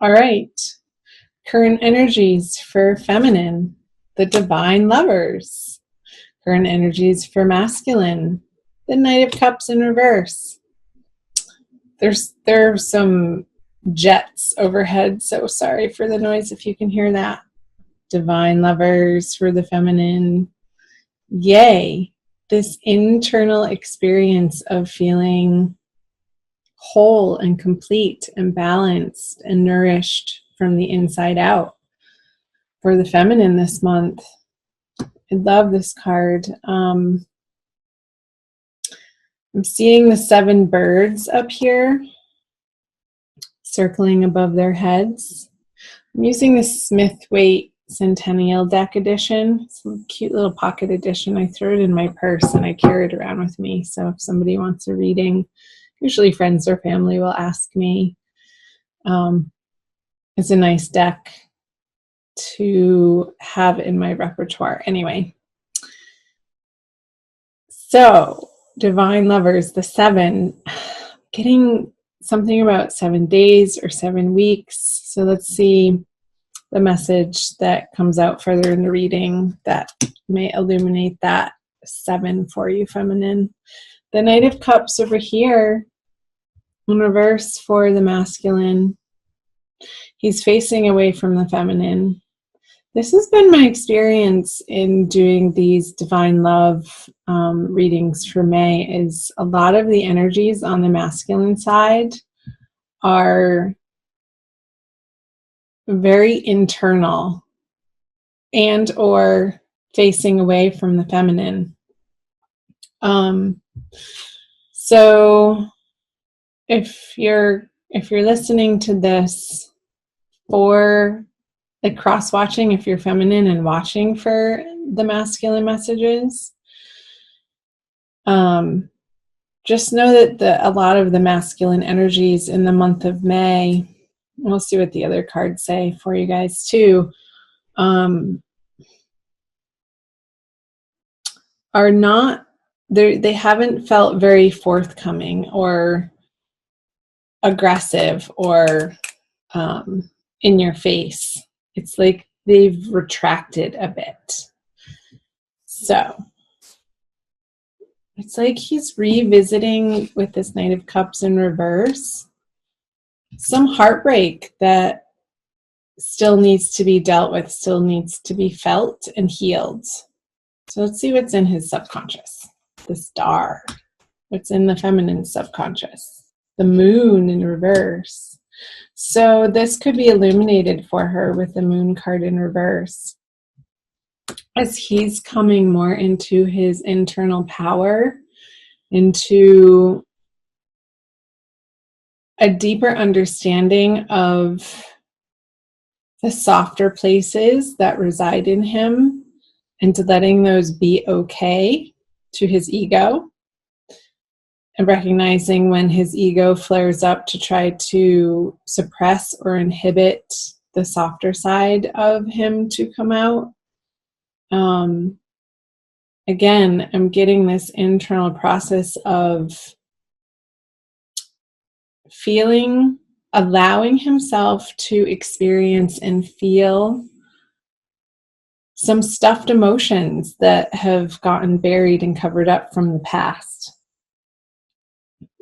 All right. Current energies for feminine, the divine lovers. Current energies for masculine, the Knight of Cups in reverse. There are some jets overhead, so sorry for the noise if you can hear that. Divine lovers for the feminine. Yay, this internal experience of feeling whole and complete and balanced and nourished from the inside out for the feminine this month. I love this card. I'm seeing the 7 birds up here circling above their heads. I'm using the Smith-Waite Centennial Deck edition. It's a cute little pocket edition. I threw it in my purse and I carry it around with me. So if somebody wants a reading, usually friends or family will ask me. It's a nice deck to have in my repertoire. Anyway, so divine lovers, the 7, getting something about 7 days or 7 weeks. So let's see the message that comes out further in the reading that may illuminate that 7 for you, feminine. The Knight of Cups over here in reverse for the masculine. He's facing away from the feminine. This has been my experience in doing these divine love readings for May, is a lot of the energies on the masculine side are very internal and or facing away from the feminine. So if you're listening to this for like cross-watching, if you're feminine and watching for the masculine messages, just know that a lot of the masculine energies in the month of May, we'll see what the other cards say for you guys too, are not, they haven't felt very forthcoming or aggressive or in your face. It's like they've retracted a bit. So it's like he's revisiting with this Knight of Cups in reverse some heartbreak that still needs to be dealt with, still needs to be felt and healed. So let's see what's in his subconscious. The Star. What's in the feminine subconscious? The Moon in reverse. So this could be illuminated for her with the Moon card in reverse. As he's coming more into his internal power, into a deeper understanding of the softer places that reside in him, and to letting those be okay to his ego, and recognizing when his ego flares up to try to suppress or inhibit the softer side of him to come out. Again, I'm getting this internal process of feeling, allowing himself to experience and feel some stuffed emotions that have gotten buried and covered up from the past.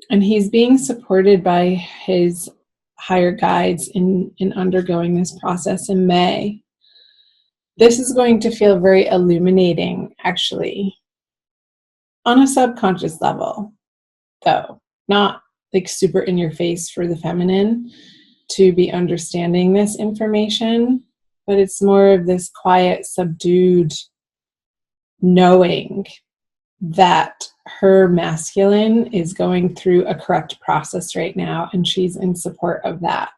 And he's being supported by his higher guides in undergoing this process in May. This is going to feel very illuminating, actually, on a subconscious level, though. Not like super in your face for the feminine to be understanding this information, but it's more of this quiet, subdued knowing that her masculine is going through a correct process right now, and she's in support of that.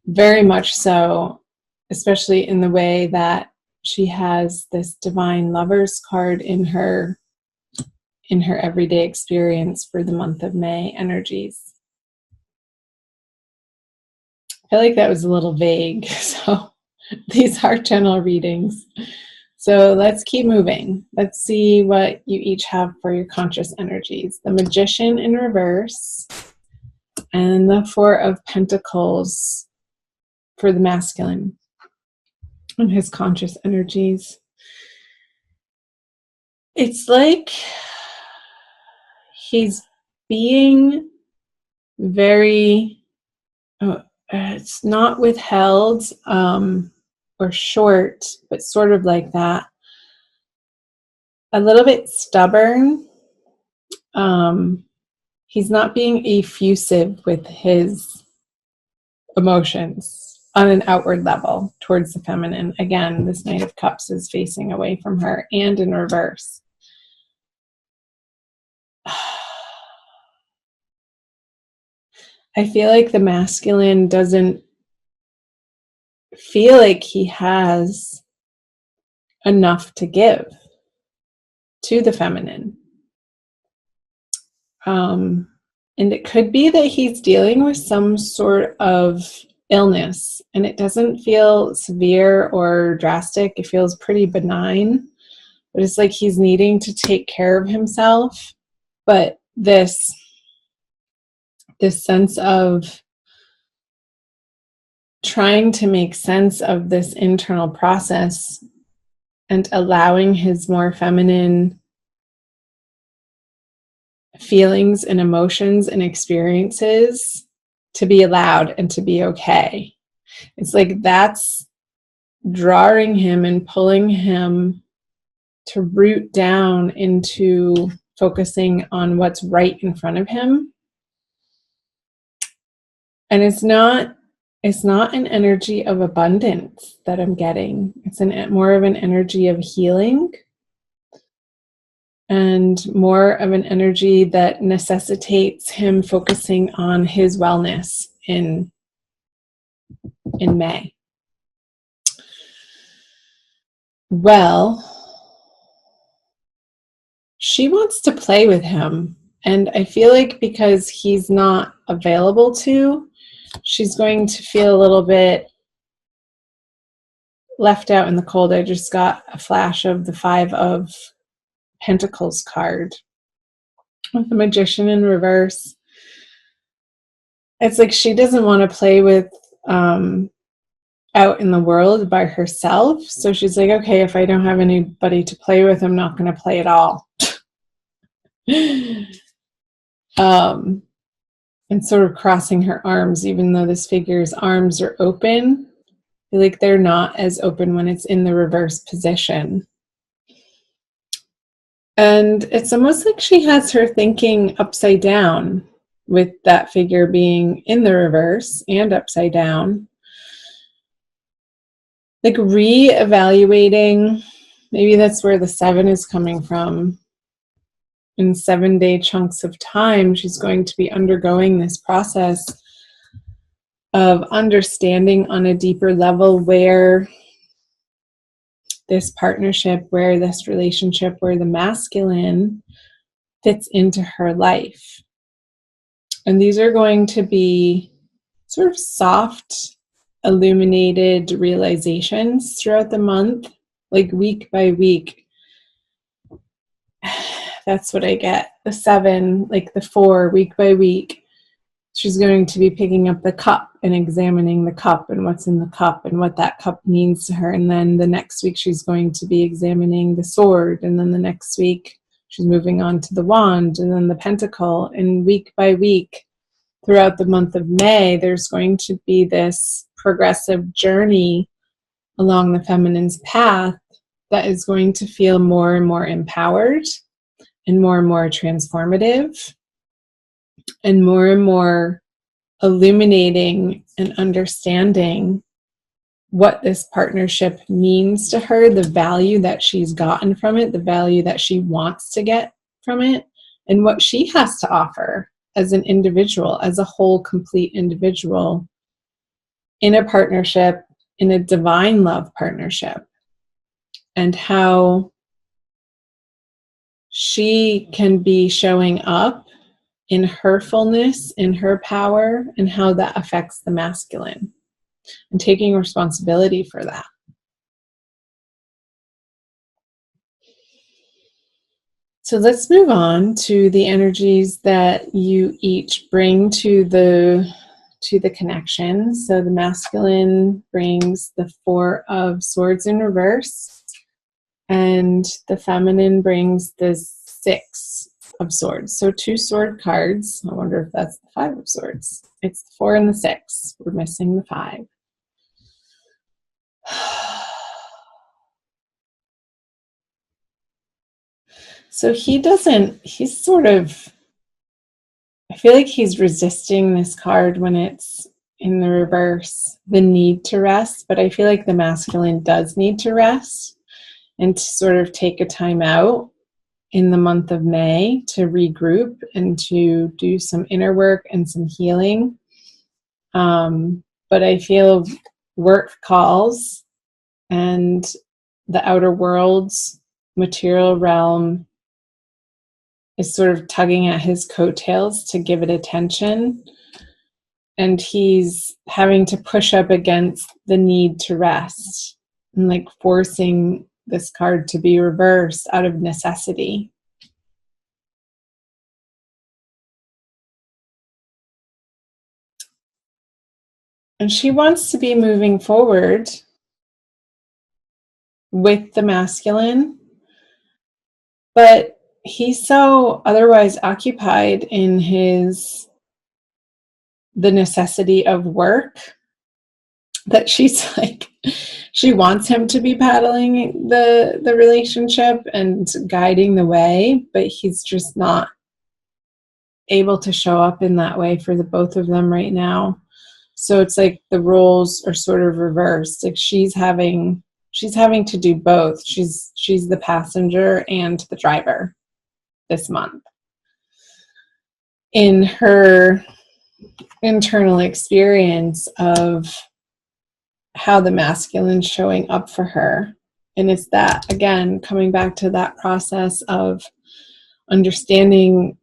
Very much so, especially in the way that she has this divine lovers card in her everyday experience for the month of May energies. I feel like that was a little vague, so these are general readings. So let's keep moving. Let's see what you each have for your conscious energies. The Magician in reverse and the Four of Pentacles for the masculine and his conscious energies. It's like he's being very, it's not withheld or short, but sort of like that. A little bit stubborn. He's not being effusive with his emotions on an outward level towards the feminine. Again, this Knight of Cups is facing away from her and in reverse. I feel like the masculine doesn't feel like he has enough to give to the feminine. And it could be that he's dealing with some sort of illness, and it doesn't feel severe or drastic. It feels pretty benign, but it's like he's needing to take care of himself. But this sense of trying to make sense of this internal process and allowing his more feminine feelings and emotions and experiences to be allowed and to be okay. It's like that's drawing him and pulling him to root down into focusing on what's right in front of him. And it's not an energy of abundance that I'm getting. It's more of an energy of healing and more of an energy that necessitates him focusing on his wellness in May. Well, she wants to play with him, and I feel like because he's not available to, she's going to feel a little bit left out in the cold. I just got a flash of the 5 of Pentacles card with the Magician in reverse. It's like she doesn't want to play with out in the world by herself. So she's like, okay, if I don't have anybody to play with, I'm not going to play at all. And sort of crossing her arms, even though this figure's arms are open. I feel like they're not as open when it's in the reverse position. And it's almost like she has her thinking upside down with that figure being in the reverse and upside down. Like re-evaluating, maybe that's where the 7 is coming from. In 7-day chunks of time, she's going to be undergoing this process of understanding on a deeper level where this partnership, where this relationship, where the masculine fits into her life. And these are going to be sort of soft, illuminated realizations throughout the month, like week by week. That's what I get. The 7, like the 4, week by week. She's going to be picking up the cup and examining the cup and what's in the cup and what that cup means to her. And then the next week she's going to be examining the sword. And then the next week she's moving on to the wand and then the pentacle. And week by week throughout the month of May, there's going to be this progressive journey along the feminine's path that is going to feel more and more empowered and more transformative and more illuminating and understanding what this partnership means to her, the value that she's gotten from it, the value that she wants to get from it, and what she has to offer as an individual, as a whole, complete individual in a partnership, in a divine love partnership, and how she can be showing up in her fullness, in her power, and how that affects the masculine, and taking responsibility for that. So let's move on to the energies that you each bring to the to the connection. So the masculine brings the Four of Swords in reverse, and the feminine brings the Six of Swords. So 2 sword cards. I wonder if that's the Five of Swords. It's the 4 and the 6. We're missing the 5. So he's sort of, I feel like he's resisting this card when it's in the reverse, the need to rest, but I feel like the masculine does need to rest and to sort of take a time out in the month of May to regroup and to do some inner work and some healing. But I feel work calls and the outer world's material realm is sort of tugging at his coattails to give it attention. And he's having to push up against the need to rest and like forcing this card to be reversed out of necessity. And she wants to be moving forward with the masculine, but he's so otherwise occupied in the necessity of work that she's like, she wants him to be paddling the relationship and guiding the way, but he's just not able to show up in that way for the both of them right now. So it's like the roles are sort of reversed. Like she's having to do both. She's the passenger and the driver this month in her internal experience of how the masculine's showing up for her. And it's that, again, coming back to that process of understanding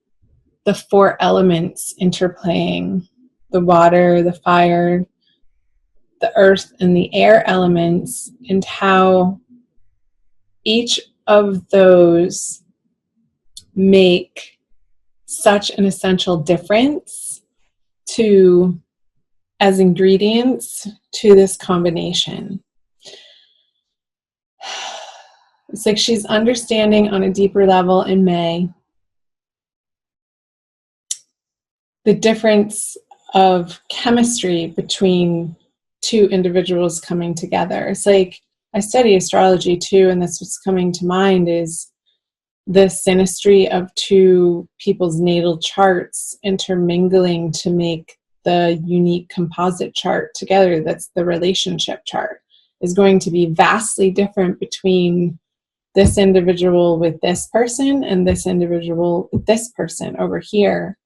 the 4 elements interplaying: the water, the fire, the earth, and the air elements, and how each of those make such an essential difference as ingredients to this combination. It's like she's understanding on a deeper level in May the difference of chemistry between 2 individuals coming together. It's like, I study astrology too, and that's what's coming to mind is the synastry of 2 people's natal charts intermingling to make the unique composite chart together. That's the relationship chart, is going to be vastly different between this individual with this person and this individual with this person over here.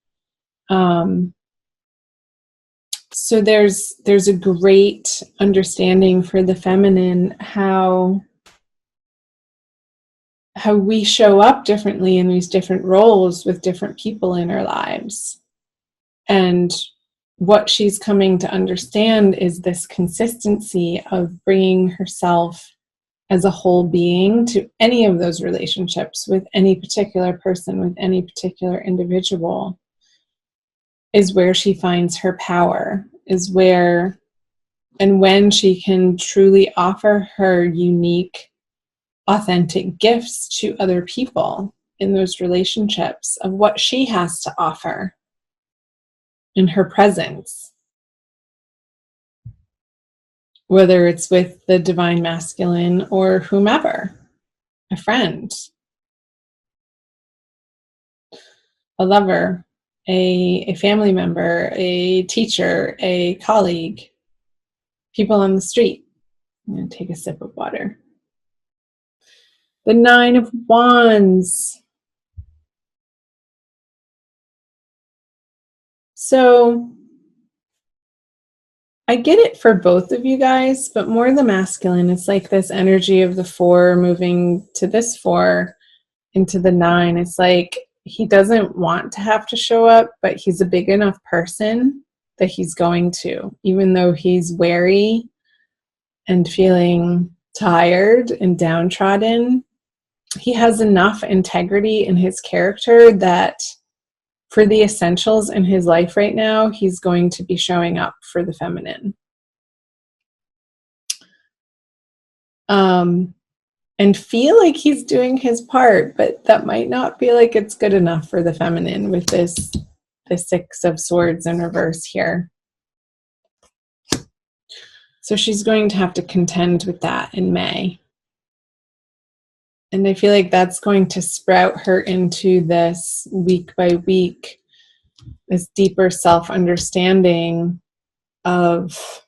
So there's a great understanding for the feminine how we show up differently in these different roles with different people in our lives. And what she's coming to understand is this consistency of bringing herself as a whole being to any of those relationships with any particular person, with any particular individual, is where she finds her power, is where and when she can truly offer her unique, authentic gifts to other people in those relationships of what she has to offer in her presence. Whether it's with the divine masculine or whomever, a friend, a lover, a family member, a teacher, a colleague, people on the street. I'm going to take a sip of water. The 9 of Wands. So I get it for both of you guys, but more the masculine. It's like this energy of the 4 moving to this 4 into the 9. It's like he doesn't want to have to show up, but he's a big enough person that he's going to, even though he's wary and feeling tired and downtrodden. He has enough integrity in his character that for the essentials in his life right now, he's going to be showing up for the feminine. And feel like he's doing his part, but that might not feel like it's good enough for the feminine with the Six of Swords in reverse here. So she's going to have to contend with that in May. And I feel like that's going to sprout her into this week by week, this deeper self-understanding of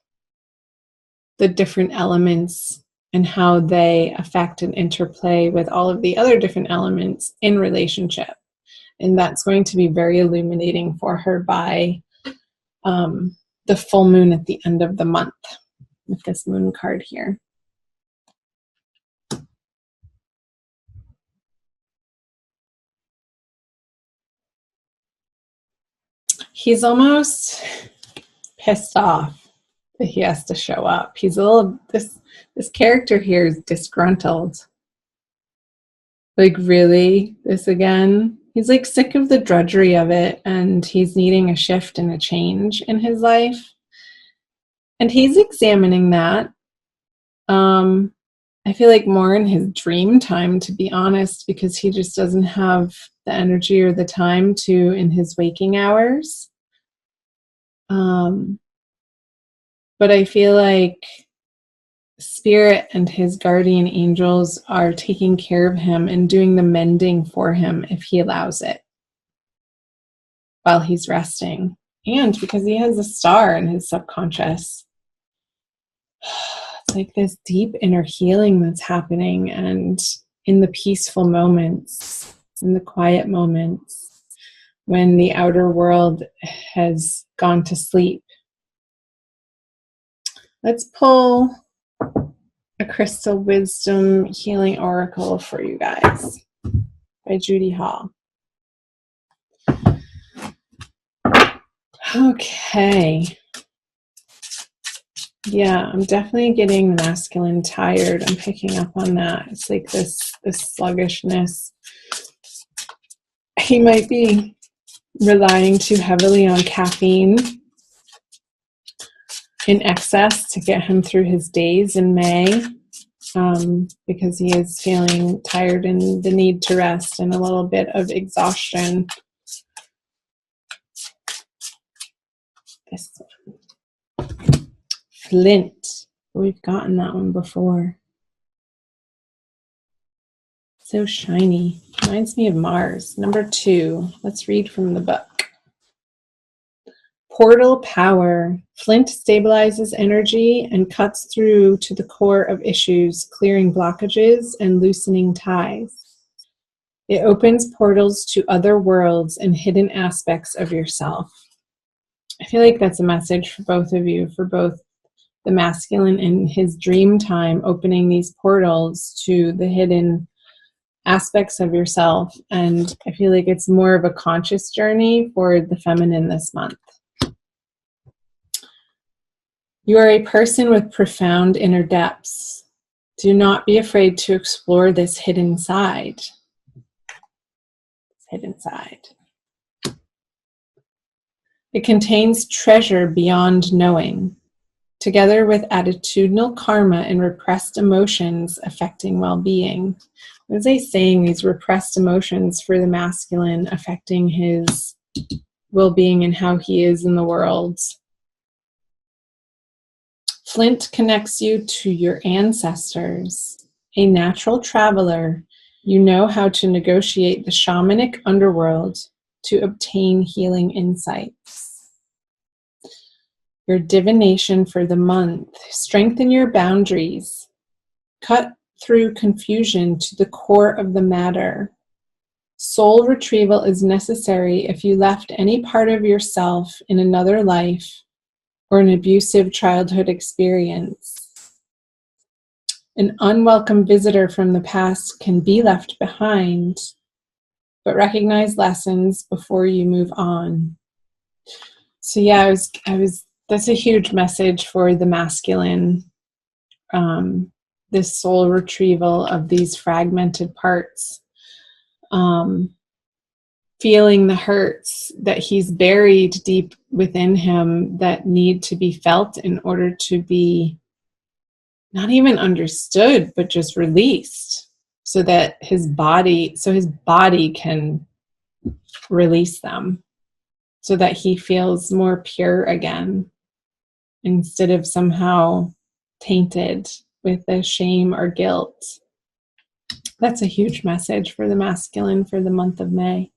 the different elements and how they affect and interplay with all of the other different elements in relationship. And that's going to be very illuminating for her by the full moon at the end of the month with this moon card here. He's almost pissed off that he has to show up. He's a little, this character here is disgruntled. Like, really? This again? He's like sick of the drudgery of it, and he's needing a shift and a change in his life. And he's examining that. I feel like more in his dream time, to be honest, because he just doesn't have the energy or the time to in his waking hours. But I feel like Spirit and his guardian angels are taking care of him and doing the mending for him if he allows it while he's resting. And because he has a star in his subconscious, it's like this deep inner healing that's happening, and in the peaceful moments, in the quiet moments, when the outer world has gone to sleep. Let's pull a Crystal Wisdom Healing Oracle for you guys by Judy Hall. Okay. Yeah, I'm definitely getting the masculine tired. I'm picking up on that. It's like this sluggishness. He might be relying too heavily on caffeine in excess to get him through his days in May, because he is feeling tired and the need to rest and a little bit of exhaustion. This one. Flint. We've gotten that one before. So shiny. Reminds me of Mars. Number 2. Let's read from the book. Portal power. Flint stabilizes energy and cuts through to the core of issues, clearing blockages and loosening ties. It opens portals to other worlds and hidden aspects of yourself. I feel like that's a message for both of you, for both the masculine in his dream time, opening these portals to the hidden aspects of yourself. And I feel like it's more of a conscious journey for the feminine this month. You are a person with profound inner depths. Do not be afraid to explore this hidden side. Hidden side. It contains treasure beyond knowing, together with attitudinal karma and repressed emotions affecting well-being. What is he saying? These repressed emotions for the masculine affecting his well-being and how he is in the world. Flint connects you to your ancestors. A natural traveler, you know how to negotiate the shamanic underworld to obtain healing insights. Your divination for the month. Strengthen your boundaries. Cut through confusion to the core of the matter. Soul retrieval is necessary if you left any part of yourself in another life or an abusive childhood experience. An unwelcome visitor from the past can be left behind, but recognize lessons before you move on. So yeah, that's a huge message for the masculine, this soul retrieval of these fragmented parts. feeling the hurts that he's buried deep within him that need to be felt in order to be not even understood, but just released, so that his body can release them, so that he feels more pure again, instead of somehow tainted with the shame or guilt. That's a huge message for the masculine for the month of May.